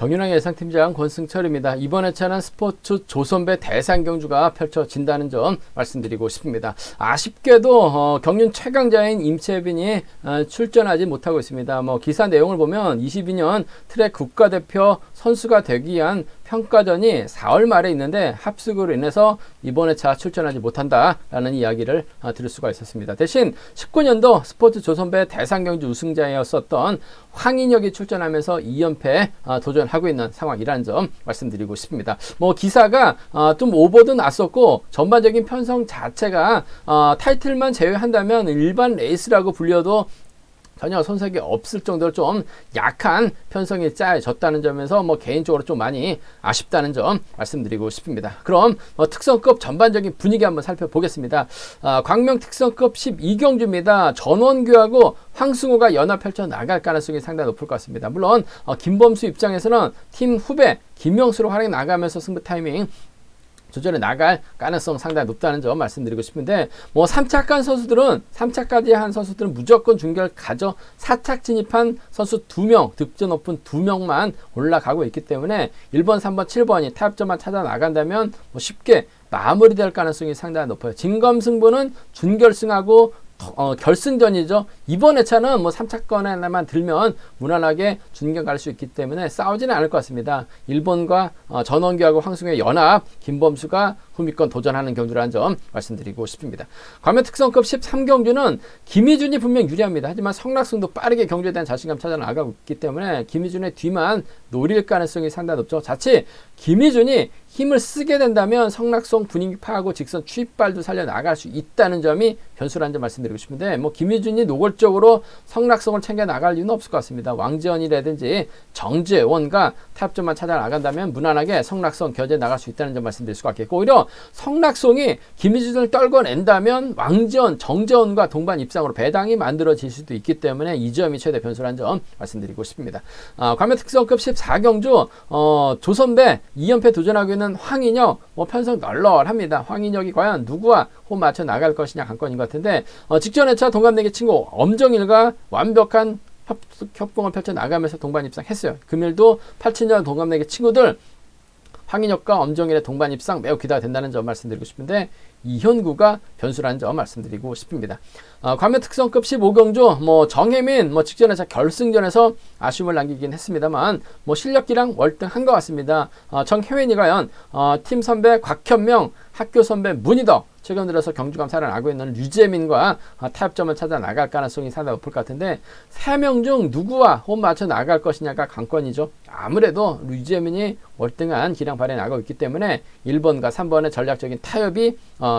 경윤왕 예상팀장 권승철입니다. 이번 회차는 스포츠 조선배 대상경주가 펼쳐진다는 점 말씀드리고 싶습니다. 아쉽게도 경륜 최강자인 임채빈이 출전하지 못하고 있습니다. 기사 내용을 보면 22년 트랙 국가대표 선수가 되기 위한 평가전이 4월 말에 있는데 합숙으로 인해서 이번 회차 출전하지 못한다라는 이야기를 들을 수가 있었습니다. 대신 19년도 스포츠 조선배 대상경주 우승자였었던 황인혁이 출전하면서 2연패에 도전하고 있는 상황이라는 점 말씀드리고 싶습니다. 기사가 좀 오버도 났었고 전반적인 편성 자체가 타이틀만 제외한다면 일반 레이스라고 불려도 전혀 손색이 없을 정도로 좀 약한 편성이 짜여졌다는 점에서 개인적으로 좀 많이 아쉽다는 점 말씀드리고 싶습니다. 그럼 특성급 전반적인 분위기 한번 살펴보겠습니다. 광명 특성급 12경주입니다. 전원규하고 황승호가 연합 펼쳐 나갈 가능성이 상당히 높을 것 같습니다. 물론 김범수 입장에서는 팀 후배 김명수로 활약해 나가면서 승부 타이밍 조절해 나갈 가능성 상당히 높다는 점 말씀드리고 싶은데 3차까지 한 선수들은 무조건 준결 가져 4착 진입한 선수 2명, 득점 높은 2명만 올라가고 있기 때문에 1번, 3번, 7번이 타협점만 찾아 나간다면 쉽게 마무리될 가능성이 상당히 높아요. 진검승부는 준결승하고 결승전이죠. 이번 회차는 3차권에만 들면 무난하게 준결 갈 수 있기 때문에 싸우지는 않을 것 같습니다. 1번과 전원규하고 황승호의 연합, 김범수가 후미권 도전하는 경주라는 점 말씀드리고 싶습니다. 과면 특성급 13경주는 김희준이 분명 유리합니다. 하지만 성락승도 빠르게 경주에 대한 자신감 찾아 나가고 있기 때문에 김희준의 뒤만 노릴 가능성이 상당히 높죠. 자칫 김희준이 힘을 쓰게 된다면 성락성 분위기 파하고 직선 추입발도 살려 나갈 수 있다는 점이 변수라는 점 말씀드리고 싶은데 김희준이 노골적으로 성락성을 챙겨 나갈 이유는 없을 것 같습니다. 왕지원이라든지 정재원과 타협점만 찾아 나간다면 무난하게 성락성 견제 나갈 수 있다는 점 말씀드릴 수가 있겠고, 오히려 성락성이 김희준을 떨궈낸다면 왕지원, 정재원과 동반 입상으로 배당이 만들어질 수도 있기 때문에 이 점이 최대 변수라는 점 말씀드리고 싶습니다. 과면 특성급 14경주 조선배 2연패 도전하고 있는 황인혁, 편성 널널합니다. 황인혁이 과연 누구와 호흡 맞춰 나갈 것이냐 관건인 것 같은데, 직전 회차 동갑내기 친구 엄정일과 완벽한 협공을 펼쳐 나가면서 동반 입상했어요. 금일도 87년 동갑내기 친구들 황인혁과 엄정일의 동반 입상 매우 기대가 된다는 점 말씀드리고 싶은데, 이현구가 변수라는 점 말씀드리고 싶습니다. 과면 특성급 15경주 정혜민 직전에서 결승전에서 아쉬움을 남기긴 했습니다만 실력기랑 월등한 것 같습니다. 정혜민이 과연 팀 선배 곽현명, 학교 선배 문희덕, 최근 들어서 경주감 살아나고 있는 류재민과 타협점을 찾아 나갈 가능성이 상당히 높을 것 같은데, 3명 중 누구와 호흡 맞춰 나갈 것이냐가 관건이죠. 아무래도 류재민이 월등한 기량 발휘해 나가고 있기 때문에 1번과 3번의 전략적인 타협이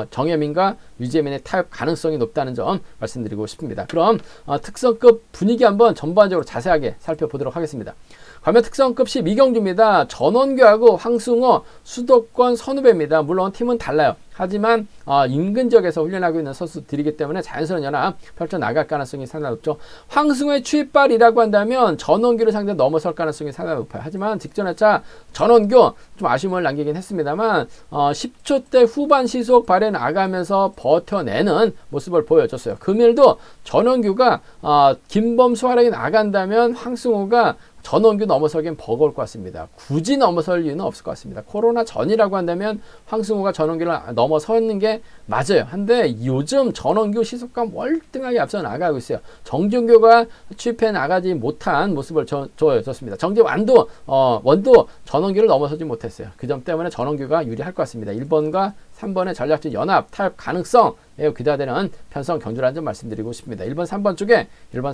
정혜민과 류재민의 타협 가능성이 높다는 점 말씀드리고 싶습니다. 그럼 특성급 분위기 한번 전반적으로 자세하게 살펴보도록 하겠습니다. 과면 특성급 12경주입니다. 전원규하고 황승호, 수도권 선후배입니다. 물론 팀은 달라요. 하지만 인근 지역에서 훈련하고 있는 선수들이기 때문에 자연스러운 연합 펼쳐나갈 가능성이 상당히 높죠. 황승호의 추입발이라고 한다면 전원규를 상대 넘어설 가능성이 상당히 높아요. 하지만 직전 회차 전원규 좀 아쉬움을 남기긴 했습니다만 10초대 후반 시속 발에 나가면서 버텨내는 모습을 보여줬어요. 금일도 전원규가 김범수 활약이 나간다면 황승호가 전원규 넘어서기엔 버거울 것 같습니다. 굳이 넘어설 이유는 없을 것 같습니다. 코로나 전이라고 한다면 황승호가 전원규를 넘어서는 게 맞아요. 한데 요즘 전원규 시속감 월등하게 앞서 나가고 있어요. 정준교가 취입해 나가지 못한 모습을 보여줬습니다. 정재완도 원도 전원규를 넘어서지 못했어요. 그 점 때문에 전원규가 유리할 것 같습니다. 1번과 3번의 전략적 연합 타협 가능성 매우 기대되는 편성 경주라는 점 말씀드리고 싶습니다. 1번, 3번 쪽에 1번,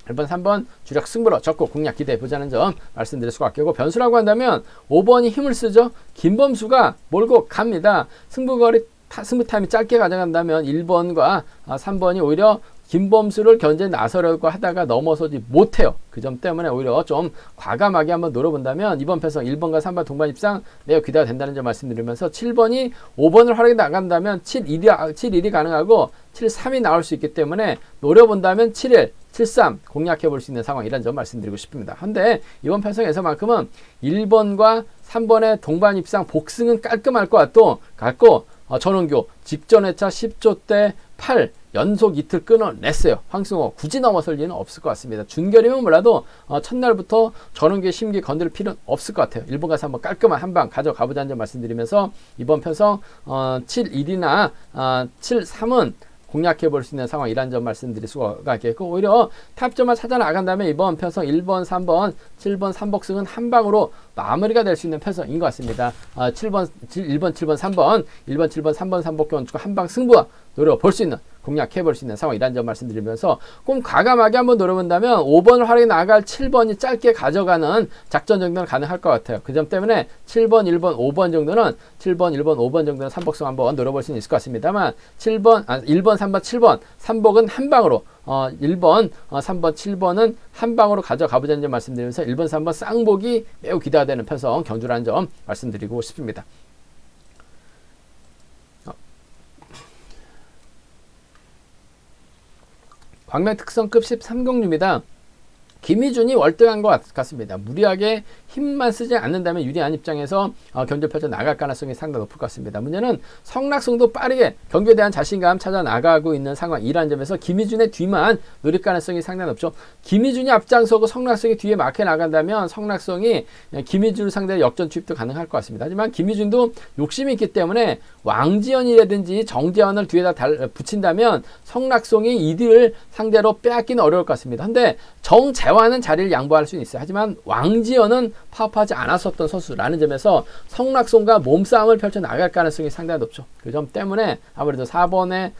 3번 주력 승부로 적고 공략 기대해 보자는 점 말씀드릴 수가 없고, 변수라고 한다면 5번이 힘을 쓰죠. 김범수가 몰고 갑니다. 승부 타임이 짧게 가져간다면 1번과 3번이 오히려 김범수를 견제에 나서려고 하다가 넘어서지 못해요. 그 점 때문에 오히려 좀 과감하게 한번 노려본다면 이번 편성 1번과 3번 동반 입상 매우 기대가 된다는 점 말씀드리면서, 7번이 5번을 활용해 나간다면 7-1이 가능하고 7-3이 나올 수 있기 때문에 노려본다면 7-1, 7-3 공략해 볼 수 있는 상황이라는 점 말씀드리고 싶습니다. 한데 이번 편성에서만큼은 1번과 3번의 동반 입상 복승은 깔끔할 것 같고 전원규 직전 회차 10조 대 8 연속 이틀 끊어냈어요. 황승호 굳이 넘어설 리는 없을 것 같습니다. 준결이면 몰라도 첫날부터 저런 게 심기 건들 필요는 없을 것 같아요. 일본 가서 한번 깔끔한 한방 가져가보자는 점 말씀드리면서 이번 편성 7-1이나 7-3은 공략해 볼 수 있는 상황이란 점 말씀드릴 수가 있겠고, 오히려 탑점만 찾아 나간 다음에 이번 편성 1번, 3번, 7번, 3복승은 한 방으로 마무리가 될 수 있는 편성인 것 같습니다. 1번, 7번, 3번, 1번, 7번, 3번, 3복 경주가 한방 승부와 노려볼 수 있는, 공략해 볼 수 있는 상황이란 점 말씀드리면서, 꼭 과감하게 한번 노려본다면 5번을 활용해 나갈 7번이 짧게 가져가는 작전 정도는 가능할 것 같아요. 그 점 때문에 7번, 1번, 5번 정도는 7번, 1번, 5번 정도는 3복승 한번 노려볼 수는 있을 것 같습니다만 1번, 3번, 7번 3복은 한 방으로 1번, 3번, 7번은 한 방으로 가져가보자는 점 말씀드리면서 1번, 3번 쌍복이 매우 기대가 되는 편성 경주라는 점 말씀드리고 싶습니다. 광명 특성급 13경주입니다. 김희준이 월등한 것 같습니다. 무리하게 힘만 쓰지 않는다면 유리한 입장에서 경기를 펼쳐 나갈 가능성이 상당히 높을 것 같습니다. 문제는 성락송도 빠르게 경기에 대한 자신감 찾아 나가고 있는 상황이라는 점에서 김희준의 뒤만 노릴 가능성이 상당히 높죠. 김희준이 앞장서고 성락송이 뒤에 막혀 나간다면 성락송이 김희준을 상대로 역전 투입도 가능할 것 같습니다. 하지만 김희준도 욕심이 있기 때문에 왕지연이라든지 정재환을 뒤에다 붙인다면 성락송이 이들을 상대로 빼앗기는 어려울 것 같습니다. 근데 정재환은 자리를 양보할 수는 있어요. 하지만 왕지연은 파업하지 않았었던 선수라는 점에서 성락송과 몸싸움을 펼쳐 나갈 가능성이 상당히 높죠. 그 점 때문에 아무래도 4번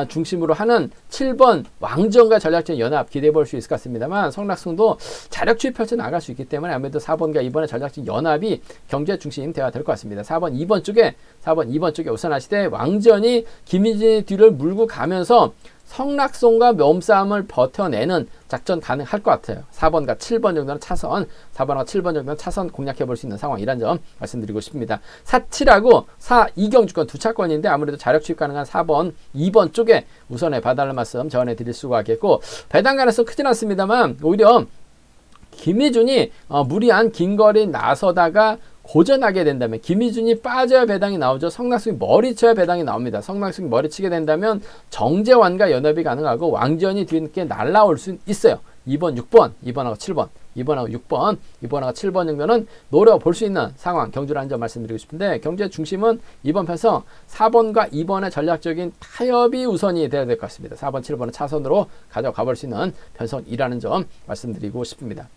중심으로 하는 7번 왕지연과 전략전 연합 기대해 볼 수 있을 것 같습니다만, 성락송도 자력 추입 펼쳐 나갈 수 있기 때문에 아무래도 4번과 2번의 전략전 연합이 경제 중심 대화가 될 것 같습니다. 4번, 2번 쪽에 우선하시되 왕지연이 김희진의 뒤를 물고 가면서 성락송과 몸싸움을 버텨내는 작전 가능할 것 같아요. 4번과 7번 정도는 차선, 4번과 7번 정도는 차선 공략해 볼 수 있는 상황이란 점 말씀드리고 싶습니다. 4-7하고 4-2경주권 두 차권인데 아무래도 자력 취입 가능한 4번, 2번 쪽에 우선에 봐달라는 말씀 전해 드릴 수가 있겠고, 배당 가능성 크진 않습니다만 오히려 김희준이 무리한 긴 거리 나서다가 고전하게 된다면 김희준이 빠져야 배당이 나오죠. 성락송이 머리쳐야 배당이 나옵니다. 성락송이 머리치게 된다면 정재환과 연합이 가능하고 왕지연이 뒤늦게 날라올 수 있어요. 2번, 6번, 2번하고 7번, 2번하고 6번, 2번하고 7번 정도는 노려볼 수 있는 상황 경주라는 점 말씀드리고 싶은데, 경주의 중심은 이번 편성 4번과 2번의 전략적인 타협이 우선이 되어야 될 것 같습니다. 4번, 7번은 차선으로 가져가 볼 수 있는 편성이라는 점 말씀드리고 싶습니다.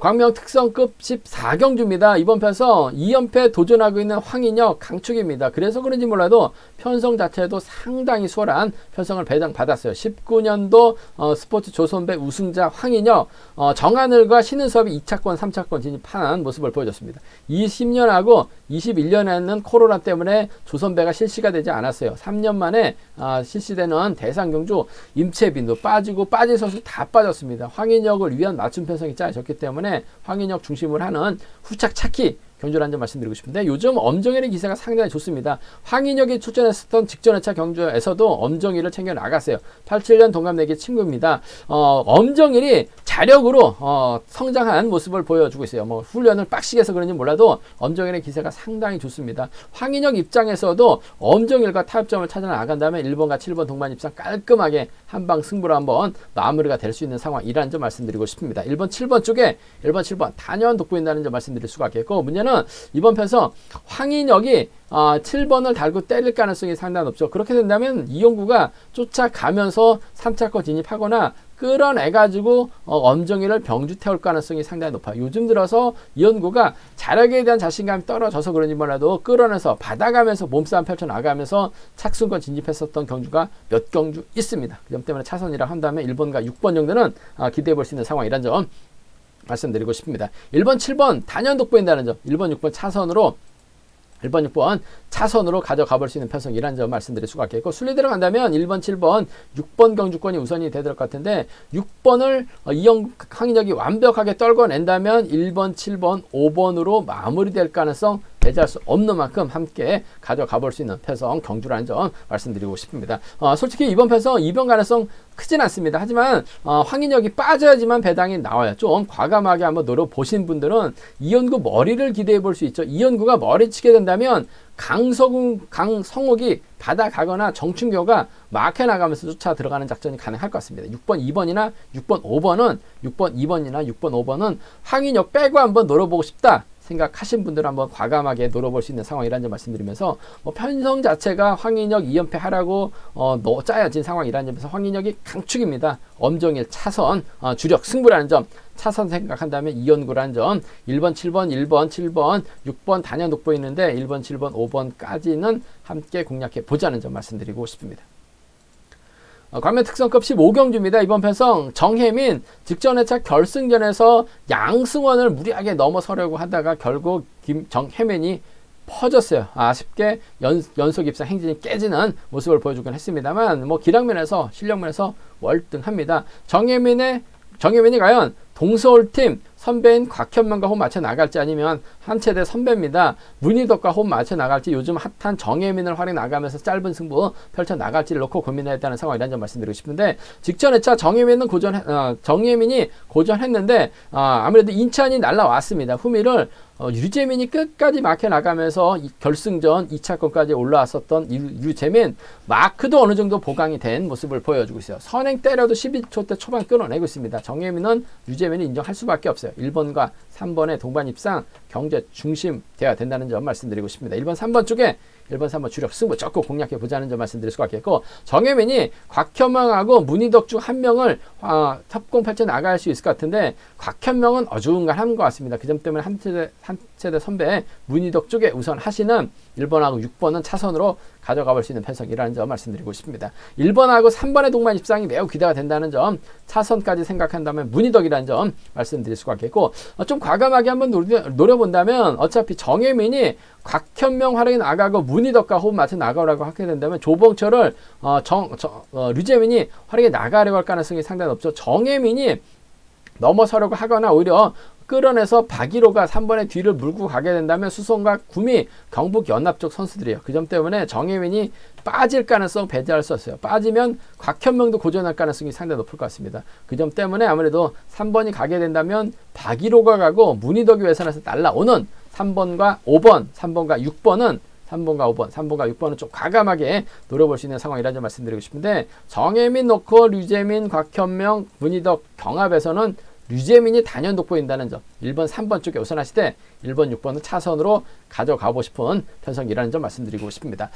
광명 특성급 14경주입니다. 이번 편성 2연패 도전하고 있는 황인혁 강축입니다. 그래서 그런지 몰라도 편성 자체도 상당히 수월한 편성을 배당받았어요. 19년도 스포츠 조선배 우승자 황인혁, 정하늘과 신은섭이 2차권, 3차권 진입하는 모습을 보여줬습니다. 20년하고 21년에는 코로나 때문에 조선배가 실시가 되지 않았어요. 3년 만에 실시되는 대상경주 임채빈도 빠지고 빠진 선수 다 빠졌습니다. 황인혁을 위한 맞춤 편성이 짜여졌기 때문에 황인혁 중심으로 하는 후착 찾기 경주라는 점 말씀드리고 싶은데, 요즘 엄정일의 기세가 상당히 좋습니다. 황인혁이 출전했었던 직전 회차 경주에서도 엄정일을 챙겨 나갔어요. 87년 동갑내기 친구입니다. 엄정일이 자력으로 성장한 모습을 보여주고 있어요. 뭐 훈련을 빡시게 해서 그런지 몰라도 엄정일의 기세가 상당히 좋습니다. 황인혁 입장에서도 엄정일과 타협점을 찾아 나간다면 1번과 7번 동반 입상 깔끔하게 한방 승부로 한번 마무리가 될 수 있는 상황이라는 점 말씀드리고 싶습니다. 1번, 7번 쪽에 1번, 7번 단연 돋보인다는 점 말씀드릴 수가 있겠고, 문제는 이번 편서 황인혁이 7번을 달고 때릴 가능성이 상당히 높죠. 그렇게 된다면 이용구가 쫓아가면서 3차권 진입하거나 끌어내가지고 엄정일을 병주 태울 가능성이 상당히 높아요. 요즘 들어서 이용구가 자력에 대한 자신감이 떨어져서 그런지 몰라도 끌어내서 받아가면서 몸싸움 펼쳐나가면서 착순권 진입했었던 경주가 몇 경주 있습니다. 그 점 때문에 차선이라 한다면 1번과 6번 정도는 기대해 볼 수 있는 상황이란 점 말씀드리고 싶습니다. 1번, 7번 단연 돋보인다는 점, 1번, 6번 차선으로 1번, 6번 차선으로 가져가 볼 수 있는 편성이라는 점 말씀드릴 수가 있겠고, 순위 들어간다면 1번, 7번, 6번 경주권이 우선이 되될 것 같은데, 6번을 황인혁이 완벽하게 떨궈낸다면 1번, 7번, 5번으로 마무리될 가능성 배제할 수 없는 만큼 함께 가져가 볼 수 있는 패성 경주라는 점 말씀드리고 싶습니다. 솔직히 이번 패성 이변 가능성 크진 않습니다. 하지만 황인혁이 빠져야지만 배당이 나와요. 좀 과감하게 한번 노려보신 분들은 이연구 머리를 기대해 볼 수 있죠. 이연구가 머리 치게 된다면 강성욱이 받아가거나 정춘교가 막혀 나가면서 쫓아 들어가는 작전이 가능할 것 같습니다. 6번, 2번이나 6번, 5번은 6번, 2번이나 6번, 5번은 황인혁 빼고 한번 노려보고 싶다 생각하신 분들은 한번 과감하게 노려볼 수 있는 상황이라는 점 말씀드리면서 편성 자체가 황인혁 2연패 하라고 짜여진 상황이라는 점에서 황인혁이 강축입니다. 엄정일 차선 주력 승부라는 점 차선 생각한다면 이연구라는 점 1번, 7번, 1번, 7번, 6번 단연 돋보이는데 1번, 7번, 5번까지는 함께 공략해 보자는 점 말씀드리고 싶습니다. 광면 특성급 15경주입니다. 이번 편성 정혜민 직전회차 결승전에서 양승원을 무리하게 넘어서려고 하다가 결국 정혜민이 퍼졌어요. 아쉽게 연속 입상 행진이 깨지는 모습을 보여주긴 했습니다만 기량면에서 실력면에서 월등합니다. 정혜민이 과연 동서울팀 선배인 곽현명과 호흡 맞춰 나갈지 아니면 한체대 선배입니다. 문희덕과 호흡 맞춰 나갈지 요즘 핫한 정혜민을 활용 나가면서 짧은 승부 펼쳐 나갈지를 놓고 고민했다는 상황이라는 점 말씀드리고 싶은데 직전회차 정혜민이 고전했는데 아무래도 인천이 날라왔습니다. 후미를 류재민이 끝까지 막혀 나가면서 결승전 2차권까지 올라왔었던 류재민 마크도 어느 정도 보강이 된 모습을 보여주고 있어요. 선행 때려도 12초 대 초반 끊어내고 있습니다. 정혜민은 류재민이 인정할 수밖에 없어요. 1번과 3번의 동반 입상 경제 중심 돼야 된다는 점 말씀드리고 싶습니다. 1번, 3번 쪽에 1번, 3번 주력 승부 적극 공략해 보자는 점 말씀드릴 수가 있겠고 정혜민이 곽현명하고 문희덕 중 한 명을 협공 펼쳐 나갈 수 있을 것 같은데 곽현명은 어중간한 것 같습니다. 그 점 때문에 한체대 선배 문희덕 쪽에 우선 하시는 1번하고 6번은 차선으로 가져가 볼 수 있는 편성이라는 점 말씀드리고 싶습니다. 1번하고 3번의 동반 입상이 매우 기대가 된다는 점 차선까지 생각한다면 문희덕이라는 점 말씀드릴 수가 있겠고 좀 과감하게 한번 노려본다면 어차피 정혜민이 곽현명 활용이 나가고 문희덕과 호흡 맞춰 나가라고 하게 된다면 조봉철을 류재민이 활용이 나가려고 할 가능성이 상당히 높죠. 정혜민이 넘어서려고 하거나 오히려 끌어내서 박일호가 3번의 뒤를 물고 가게 된다면 수성과 구미 경북 연합 쪽 선수들이에요. 그 점 때문에 정혜민이 빠질 가능성 배제할 수 없어요. 빠지면 곽현명도 고전할 가능성이 상당히 높을 것 같습니다. 그 점 때문에 아무래도 3번이 가게 된다면 박일호가 가고 문희덕이 외선에서 날라오는 3번과 5번, 3번과 6번은 3번과 5번, 3번과 6번은 좀 과감하게 노려볼 수 있는 상황이라는 점 말씀드리고 싶은데 정혜민 놓고 류재민, 곽현명, 문희덕 경합에서는 류재민이 단연 돋보인다는 점 1번, 3번 쪽에 우선하시되 1번, 6번은 차선으로 가져가고 싶은 편성이라는 점 말씀드리고 싶습니다.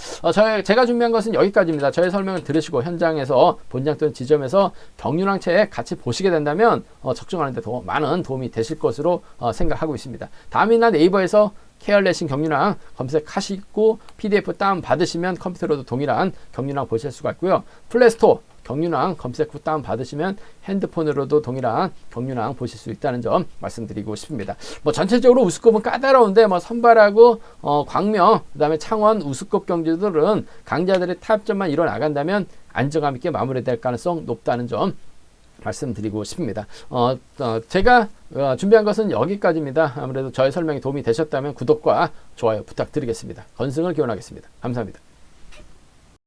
제가 준비한 것은 여기까지입니다. 저의 설명을 들으시고 현장에서 본장 또는 지점에서 경륜항체 같이 보시게 된다면 적중하는 데 많은 도움이 되실 것으로 생각하고 있습니다. 다음이나 네이버에서 케어레싱 경륜항 검색하시고 PDF 다운 받으시면 컴퓨터로도 동일한 경륜항 보실 수가 있고요. 플레이스토어 경륜항 검색 후 다운 받으시면 핸드폰으로도 동일한 경륜항 보실 수 있다는 점 말씀드리고 싶습니다. 전체적으로 우스컵은 까다로운데 선발하고 광명 그다음에 창원 우스컵 경기들은 강자들의 타협점만 이뤄 나간다면 안정감 있게 마무리될 가능성 높다는 점 말씀드리고 싶습니다. 제가 준비한 것은 여기까지입니다. 아무래도 저의 설명이 도움이 되셨다면 구독과 좋아요 부탁드리겠습니다. 건승을 기원하겠습니다. 감사합니다.